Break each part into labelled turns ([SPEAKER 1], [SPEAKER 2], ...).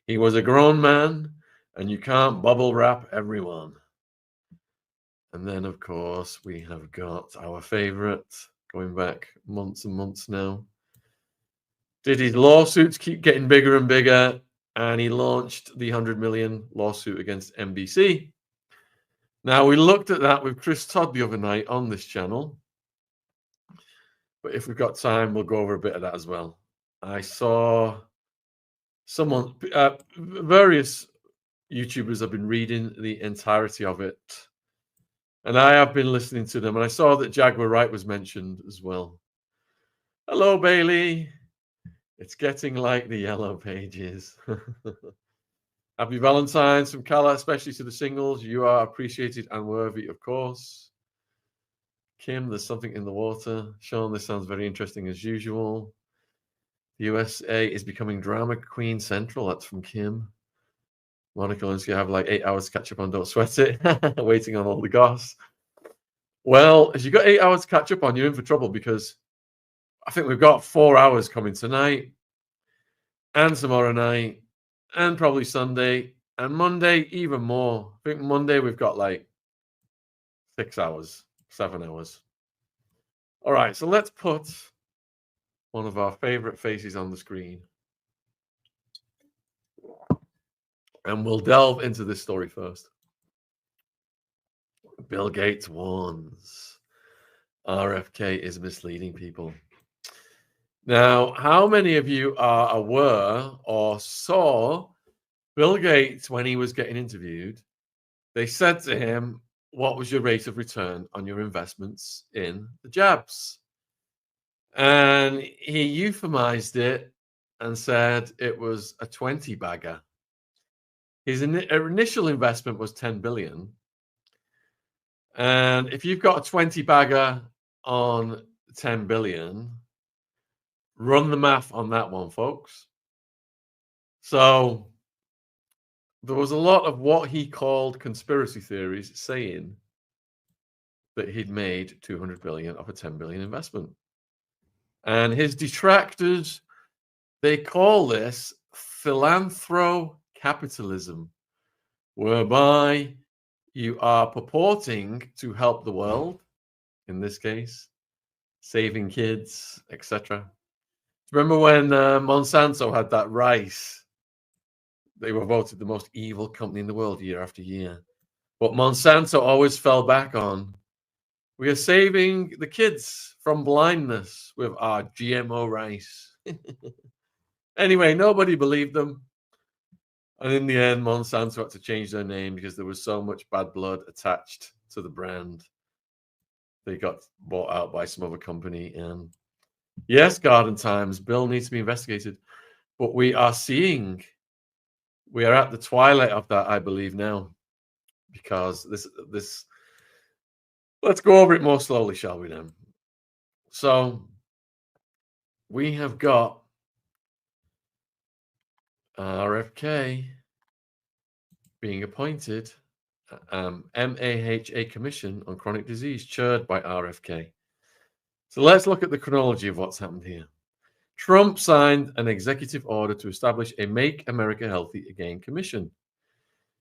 [SPEAKER 1] He was a grown man, and you can't bubble wrap everyone. And then, of course, we have got our favorite, going back months and months now. Did his lawsuits keep getting bigger and bigger? And he launched the 100 million lawsuit against NBC. Now, we looked at that with Chris Todd the other night on this channel. But if we've got time, we'll go over a bit of that as well. I saw someone, various YouTubers have been reading the entirety of it. And I have been listening to them. And I saw that Jaguar Wright was mentioned as well. Hello, Bailey. It's getting like the Yellow Pages. Happy Valentine's from Kala, especially to the singles. You are appreciated and worthy, of course. Kim, there's something in the water. Sean, this sounds very interesting as usual. The USA is becoming drama queen central. That's from Kim. Monica Lewinsky, have like 8 hours to catch up on Don't Sweat It. Waiting on all the goss. Well, if you've got 8 hours to catch up on, you're in for trouble because I think we've got 4 hours coming tonight and tomorrow night and probably Sunday and Monday even more. I think Monday we've got like 6 hours, 7 hours. All right, so let's put one of our favorite faces on the screen. And we'll delve into this story first. Bill Gates warns RFK is misleading people. Now, how many of you are aware or saw Bill Gates when he was getting interviewed? They said to him, what was your rate of return on your investments in the jabs? And he euphemized it and said it was a 20 bagger. His initial investment was 10 billion. And if you've got a 20 bagger on 10 billion, run the math on that one, folks. So there was a lot of what he called conspiracy theories saying that he'd made 200 billion of a 10 billion investment. And his detractors, they call this philanthrocapitalism, whereby you are purporting to help the world, in this case, saving kids, etc. Remember when Monsanto had that rice? They were voted the most evil company in the world year after year. But Monsanto always fell back on, we are saving the kids from blindness with our GMO rice. Anyway, nobody believed them. And in the end, Monsanto had to change their name because there was so much bad blood attached to the brand. They got bought out by some other company. And yes, Garden Times, Bill needs to be investigated. But we are at the twilight of that, I believe, now. Because this let's go over it more slowly, shall we then? So we have got RFK being appointed MAHA Commission on Chronic Disease, chaired by RFK. So let's look at the chronology of what's happened here. Trump signed an executive order to establish a Make America Healthy Again Commission,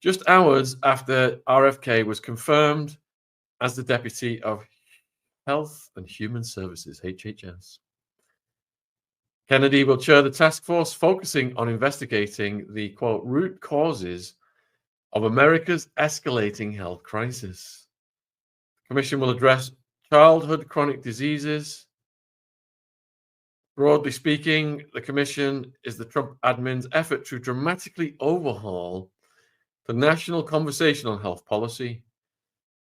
[SPEAKER 1] just hours after RFK was confirmed as the Deputy of Health and Human Services, HHS. Kennedy will chair the task force focusing on investigating the, quote, root causes of America's escalating health crisis. The commission will address childhood chronic diseases. Broadly speaking, the commission is the Trump admin's effort to dramatically overhaul the national conversation on health policy.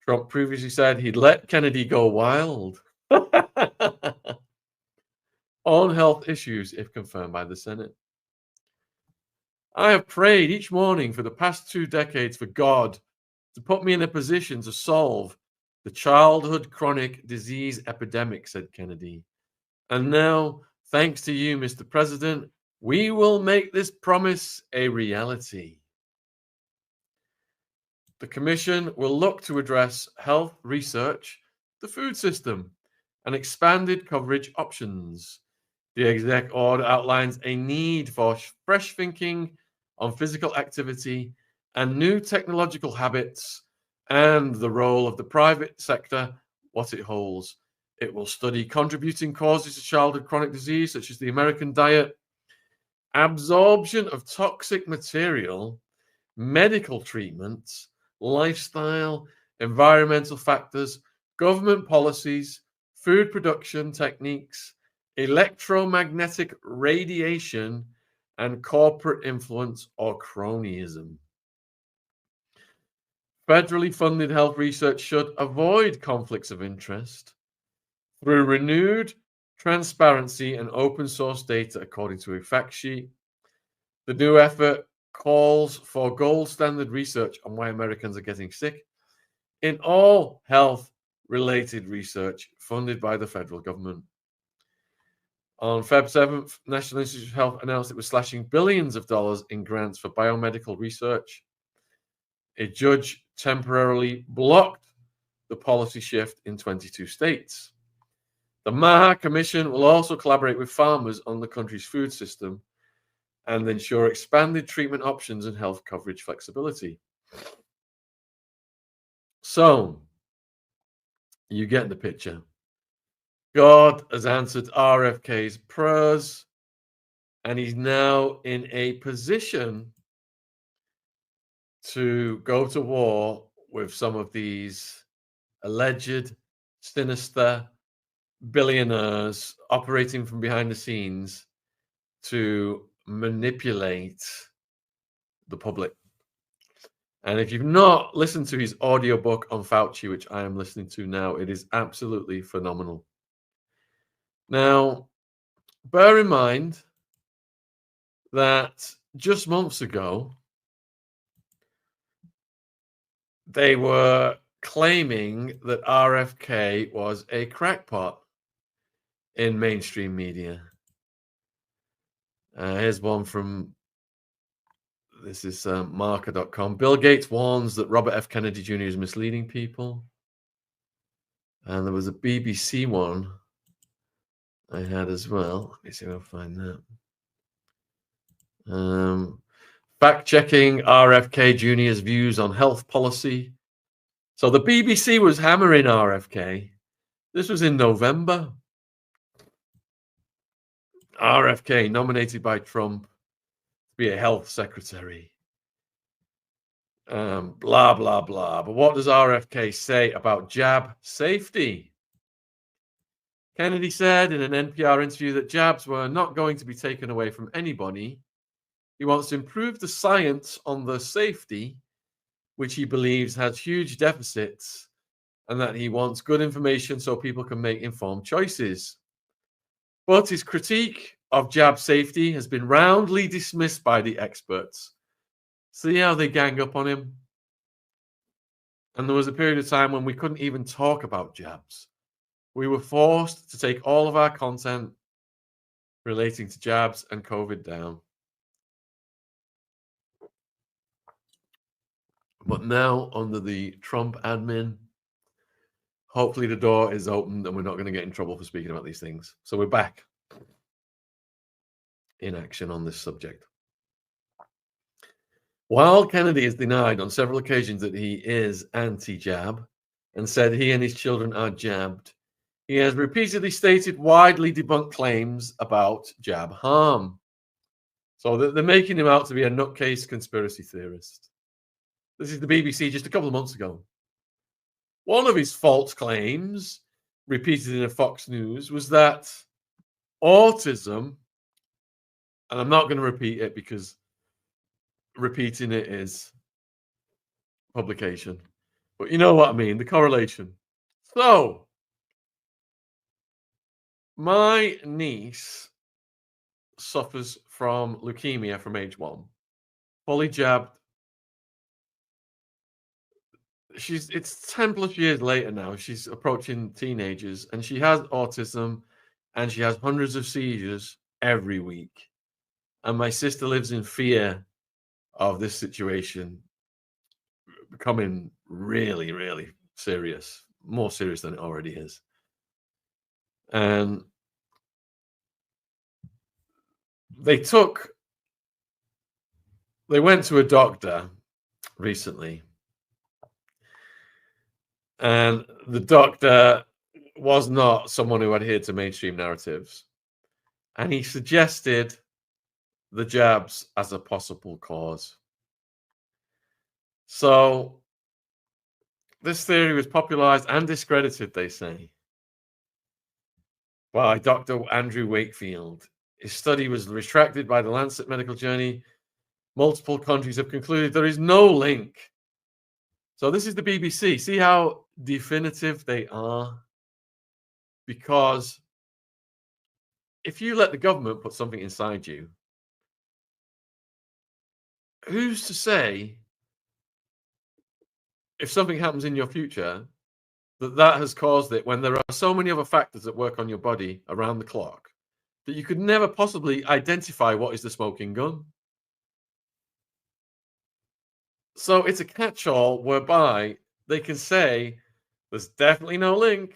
[SPEAKER 1] Trump previously said he'd let Kennedy go wild on health issues if confirmed by the Senate. I have prayed each morning for the past 2 decades for God to put me in a position to solve the childhood chronic disease epidemic, said Kennedy. And now, thanks to you, Mr. President, we will make this promise a reality. The commission will look to address health research, the food system, and expanded coverage options. The exec order outlines a need for fresh thinking on physical activity and new technological habits and the role of the private sector, what it holds. It will study contributing causes of childhood chronic disease, such as the American diet, absorption of toxic material, medical treatments, lifestyle, environmental factors, government policies, food production techniques, electromagnetic radiation, and corporate influence or cronyism. Federally funded health research should avoid conflicts of interest through renewed transparency and open source data, according to a fact sheet. The new effort calls for gold standard research on why Americans are getting sick in all health-related research funded by the federal government. On Feb 7th, National Institute of Health announced it was slashing billions of dollars in grants for biomedical research. A judge temporarily blocked the policy shift in 22 states. The MAHA Commission will also collaborate with farmers on the country's food system and ensure expanded treatment options and health coverage flexibility. So, you get the picture. God has answered RFK's prayers, and he's now in a position to go to war with some of these alleged sinister billionaires operating from behind the scenes to manipulate the public. And if you've not listened to his audiobook on Fauci, which I am listening to now, it is absolutely phenomenal. Now, bear in mind that just months ago, they were claiming that RFK was a crackpot in mainstream media. Here's one from, this is marker.com. Bill Gates warns that Robert F. Kennedy Jr. is misleading people. And there was a BBC one I had as well. Let me see if I'll find that. Fact-checking RFK Jr.'s views on health policy. So the BBC was hammering RFK. This was in November. RFK nominated by Trump to be a health secretary. Blah, blah, blah. But what does RFK say about jab safety? Kennedy said in an NPR interview that jabs were not going to be taken away from anybody. He wants to improve the science on the safety, which he believes has huge deficits, and that he wants good information so people can make informed choices. But his critique of jab safety has been roundly dismissed by the experts. See how they gang up on him? And there was a period of time when we couldn't even talk about jabs. We were forced to take all of our content relating to jabs and COVID down. But now, under the Trump admin, hopefully the door is opened and we're not going to get in trouble for speaking about these things. So we're back in action on this subject. While Kennedy has denied on several occasions that he is anti-jab and said he and his children are jabbed, he has repeatedly stated widely debunked claims about jab harm. So they're making him out to be a nutcase conspiracy theorist. This is the BBC just a couple of months ago. One of his false claims, repeated in a Fox News, was that autism, and I'm not going to repeat it because repeating it is publication, but you know what I mean, the correlation. So, my niece suffers from leukemia from age 1, fully jabbed. It's 10 plus years later now. She's approaching teenagers and she has autism and she has hundreds of seizures every week. And my sister lives in fear of this situation becoming really, really serious, more serious than it already is. And they took they went to a doctor recently, and the doctor was not someone who adhered to mainstream narratives. And he suggested the jabs as a possible cause. So this theory was popularized and discredited, they say, by Dr. Andrew Wakefield. His study was retracted by the Lancet Medical Journal. Multiple countries have concluded there is no link. So this is the BBC. See how definitive they are? Because if you let the government put something inside you, who's to say if something happens in your future that has caused it, when there are so many other factors that work on your body around the clock that you could never possibly identify what is the smoking gun? So it's a catch-all whereby they can say there's definitely no link,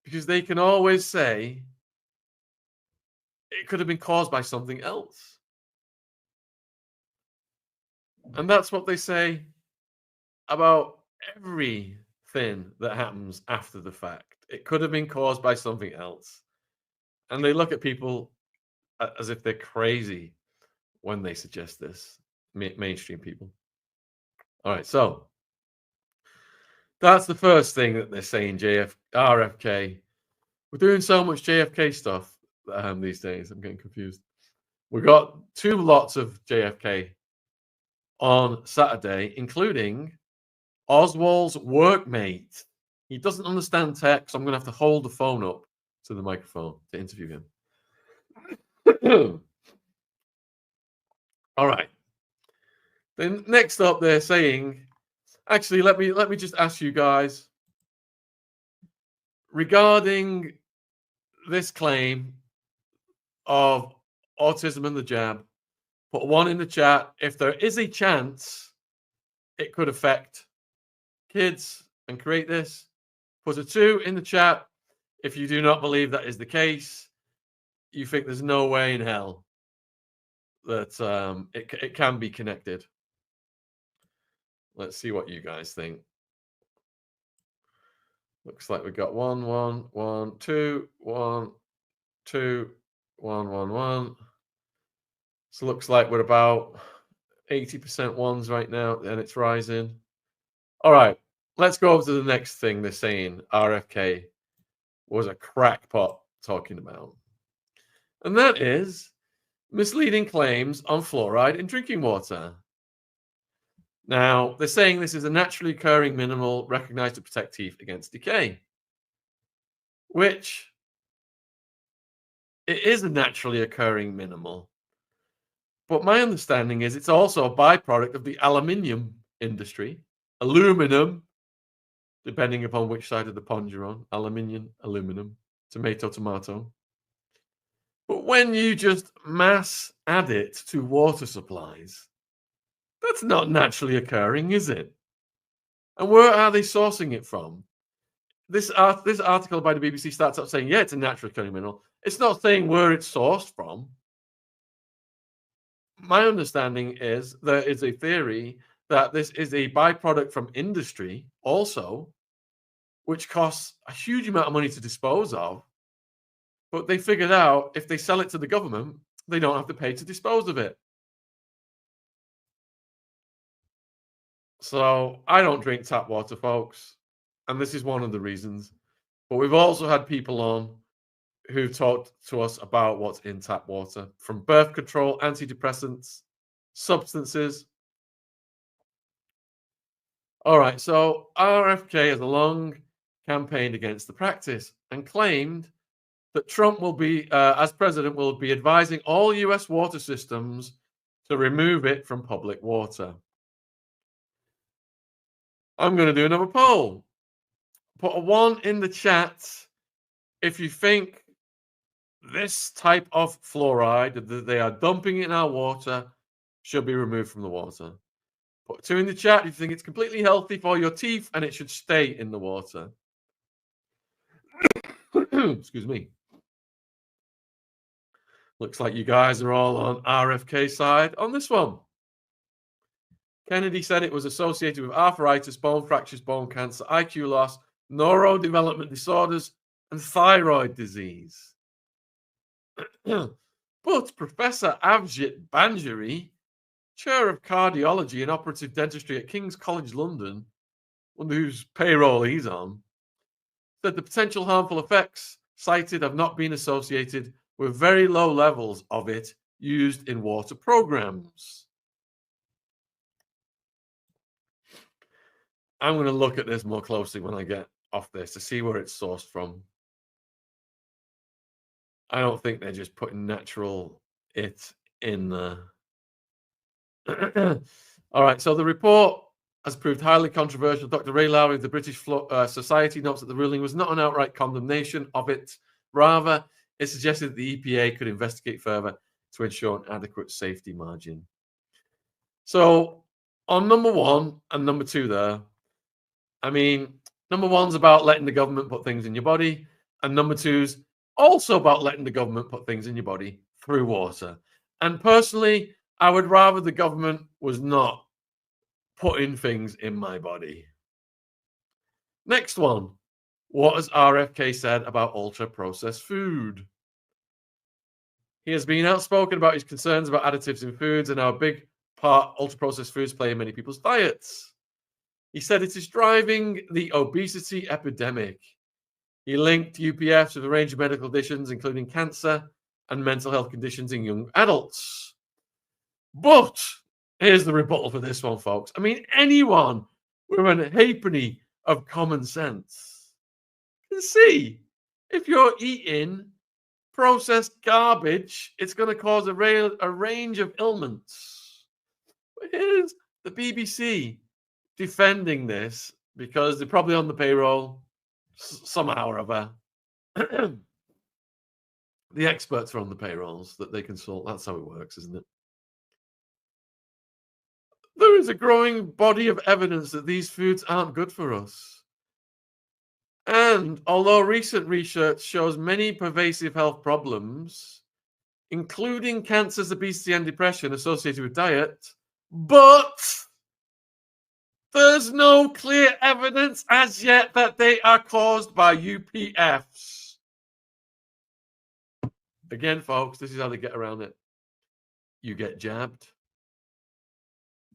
[SPEAKER 1] because they can always say it could have been caused by something else. And that's what they say about everything that happens after the fact. It could have been caused by something else. And they look at people as if they're crazy when they suggest this, mainstream people. All right, so that's the first thing that they're saying, RFK. We're doing so much JFK stuff these days. I'm getting confused. We got 2 lots of JFK on Saturday, including Oswald's workmate. He doesn't understand tech, so I'm going to have to hold the phone up to the microphone to interview him. All right. Then next up, they're saying, actually, let me just ask you guys regarding this claim of autism and the jab. Put 1 in the chat if there is a chance it could affect kids and create this. Put a 2 in the chat if you do not believe that is the case. You think there's no way in hell that it can be connected. Let's see what you guys think. Looks like we got 1, 1, 1, 2, 1, 2, 1, 1, 1. So looks like we're about 80% ones right now, and it's rising. All right, let's go over to the next thing they're saying RFK was a crackpot talking about. And that is misleading claims on fluoride in drinking water. Now, they're saying this is a naturally occurring mineral recognized to protect teeth against decay, which it is a naturally occurring mineral. But my understanding is it's also a byproduct of the aluminium industry, aluminum, depending upon which side of the pond you're on, aluminium, aluminum, tomato, tomato. But when you just mass add it to water supplies, that's not naturally occurring, is it? And where are they sourcing it from? This article by the BBC starts out saying, yeah, it's a naturally occurring mineral. It's not saying where it's sourced from. My understanding is there is a theory that this is a byproduct from industry also, which costs a huge amount of money to dispose of. But they figured out if they sell it to the government, they don't have to pay to dispose of it. So I don't drink tap water, folks. And this is one of the reasons. But we've also had people on who talked to us about what's in tap water, from birth control, antidepressants, substances. All right, so RFK has long campaigned against the practice and claimed that Trump will be, as president, will be advising all US water systems to remove it from public water. I'm going to do another poll. Put a 1 in the chat if you think this type of fluoride that they are dumping in our water should be removed from the water. Put 2 in the chat if you think it's completely healthy for your teeth and it should stay in the water. Excuse me. Looks like you guys are all on RFK side on this one. Kennedy said it was associated with arthritis, bone fractures, bone cancer, IQ loss, neurodevelopment disorders, and thyroid disease. But Professor Avjit Banjari, chair of cardiology and operative dentistry at King's College London, wonder whose payroll he's on, said the potential harmful effects cited have not been associated with very low levels of it used in water programs. I'm going to look at this more closely when I get off this to see where it's sourced from. I don't think they're just putting natural it in there. All right, so the report has proved highly controversial. Dr. Ray Lowry of the British Society notes that the ruling was not an outright condemnation of it. Rather, it suggested that the EPA could investigate further to ensure an adequate safety margin. So on number one and number two there, I mean, number one's about letting the government put things in your body, and number two's also about letting the government put things in your body through water. And personally, I would rather the government was not putting things in my body. Next one. What has RFK said about ultra-processed food? He has been outspoken about his concerns about additives in foods and how big part ultra-processed foods play in many people's diets. He said it is driving the obesity epidemic. He linked UPFs with a range of medical conditions, including cancer and mental health conditions in young adults. But here's the rebuttal for this one, folks. I mean, anyone with an halfpenny of common sense can see if you're eating processed garbage, it's going to cause a range of ailments. But here's the BBC defending this because they're probably on the payroll somehow or other. The experts are on the payrolls that they consult. That's how it works, isn't it? There is a growing body of evidence that these foods aren't good for us. And although recent research shows many pervasive health problems, including cancers, obesity, and depression associated with diet, but there's no clear evidence as yet that they are caused by UPFs. Again, folks, this is how they get around it. You get jabbed.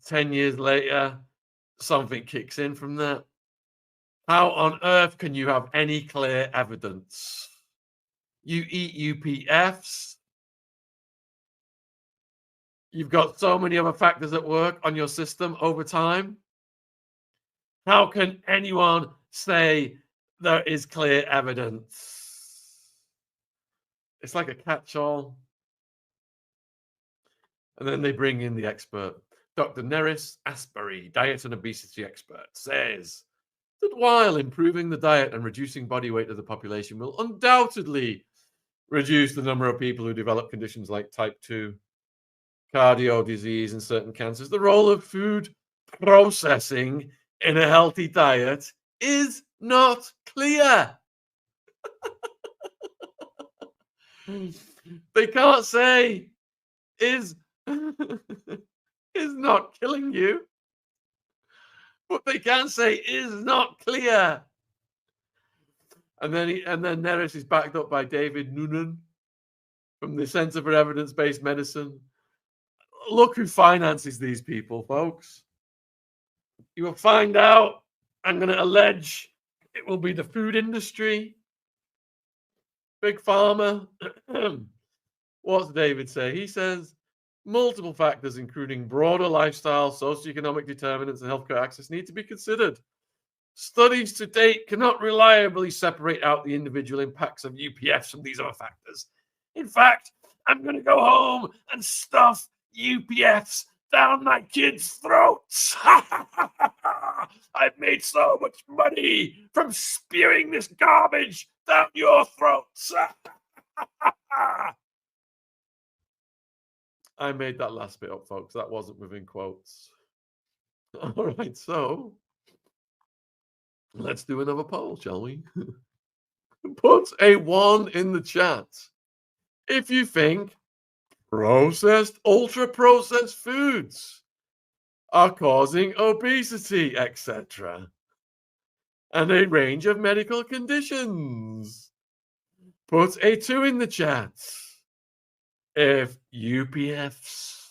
[SPEAKER 1] 10 years later, something kicks in from that. How on earth can you have any clear evidence? You eat UPFs. You've got so many other factors at work on your system over time. How can anyone say there is clear evidence? It's like a catch-all. And then they bring in the expert. Dr. Nerys Asbury, diet and obesity expert, says that while improving the diet and reducing body weight of the population will undoubtedly reduce the number of people who develop conditions like type 2, cardio disease, and certain cancers, the role of food processing in a healthy diet is not clear. They can't say is not killing you, but they can say is not clear. And then Nerys is backed up by David Noonan from the Center for Evidence-Based Medicine. Look who finances these people, folks. You will find out. I'm going to allege it will be the food industry, big pharma. What's David say? He says multiple factors, including broader lifestyle, socioeconomic determinants, and healthcare access, need to be considered. Studies to date cannot reliably separate out the individual impacts of UPFs from these other factors. In fact, I'm going to go home and stuff UPFs down my kids' throats. I've made so much money from spewing this garbage down your throats. I made that last bit up, folks. That wasn't within quotes. All right, so let's do another poll, shall we? Put a 1 in the chat if you think processed, ultra-processed foods are causing obesity, etc., and a range of medical conditions. Put a 2 in the chat if UPFs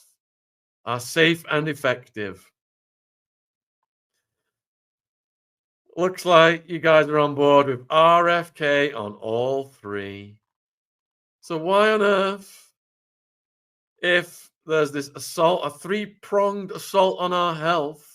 [SPEAKER 1] are safe and effective. Looks like you guys are on board with RFK on all 3. So why on earth, if there's this assault, a 3-pronged assault on our health,